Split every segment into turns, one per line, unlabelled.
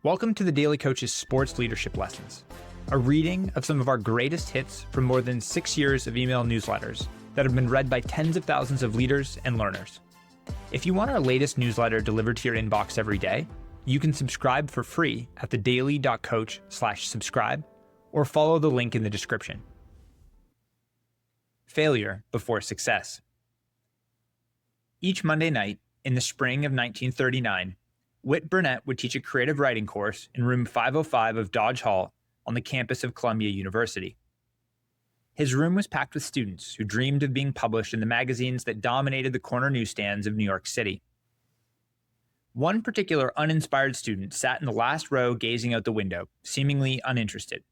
Welcome to the Daily Coach's Sports Leadership Lessons, a reading of some of our greatest hits from more than 6 years of email newsletters that have been read by tens of thousands of leaders and learners. If you want our latest newsletter delivered to your inbox every day, you can subscribe for free at thedaily.coach/subscribe or follow the link in the description. Failure before success. Each Monday night in the spring of 1939, Whitt Burnett would teach a creative writing course in room 505 of Dodge Hall on the campus of Columbia University. His room was packed with students who dreamed of being published in the magazines that dominated the corner newsstands of New York City. One particular uninspired student sat in the last row gazing out the window, seemingly uninterested.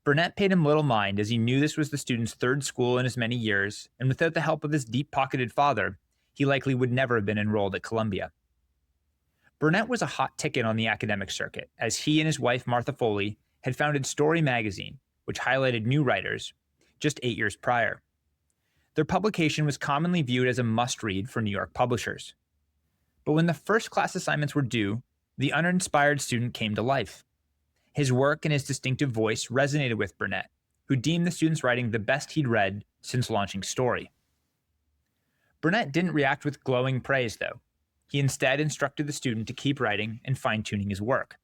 Burnett paid him little mind as he knew this was the student's third school in as many years, and without the help of his deep-pocketed father, he likely would never have been enrolled at Columbia. Burnett was a hot ticket on the academic circuit, as he and his wife Martha Foley had founded Story magazine, which highlighted new writers, just 8 years prior. Their publication was commonly viewed as a must-read for New York publishers. But when the first class assignments were due, the uninspired student came to life. His work and his distinctive voice resonated with Burnett, who deemed the student's writing the best he'd read since launching Story. Burnett didn't react with glowing praise, though. He instead instructed the student to keep writing and fine-tuning his work.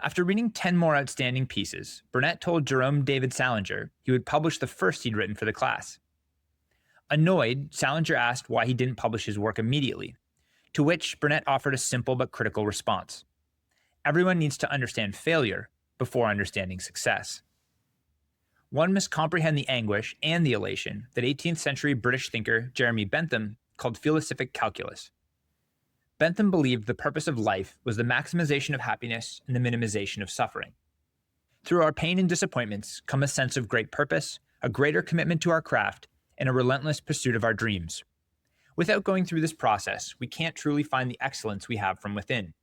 After reading 10 more outstanding pieces, Burnett told Jerome David Salinger he would publish the first he'd written for the class. Annoyed, Salinger asked why he didn't publish his work immediately, to which Burnett offered a simple but critical response. Everyone needs to understand failure before understanding success. One must comprehend the anguish and the elation that 18th century British thinker Jeremy Bentham called philosophic calculus. Bentham believed the purpose of life was the maximization of happiness and the minimization of suffering. Through our pain and disappointments come a sense of great purpose, a greater commitment to our craft, and a relentless pursuit of our dreams. Without going through this process, we can't truly find the excellence we have from within.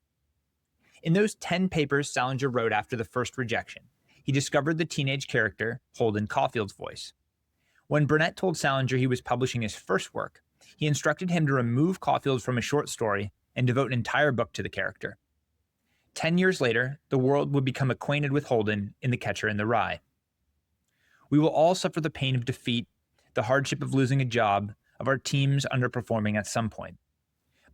In those 10 papers Salinger wrote after the first rejection, he discovered the teenage character, Holden Caulfield's voice. When Burnett told Salinger he was publishing his first work, he instructed him to remove Caulfield from a short story and devote an entire book to the character. 10 years later, the world would become acquainted with Holden in The Catcher in the Rye. We will all suffer the pain of defeat, the hardship of losing a job, of our teams underperforming at some point.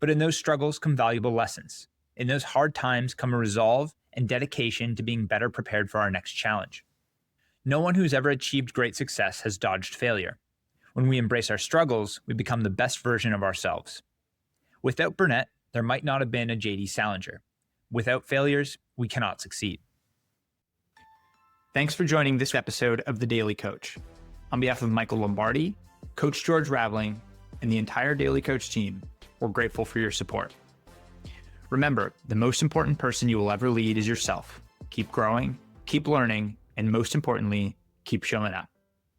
But in those struggles come valuable lessons. In those hard times come a resolve and dedication to being better prepared for our next challenge. No one who's ever achieved great success has dodged failure. When we embrace our struggles, we become the best version of ourselves. Without Burnett, there might not have been a J.D. Salinger. Without failures, we cannot succeed. Thanks for joining this episode of The Daily Coach. On behalf of Michael Lombardi, Coach George Raveling, and the entire Daily Coach team, we're grateful for your support. Remember, the most important person you will ever lead is yourself. Keep growing, keep learning, and most importantly, keep showing up.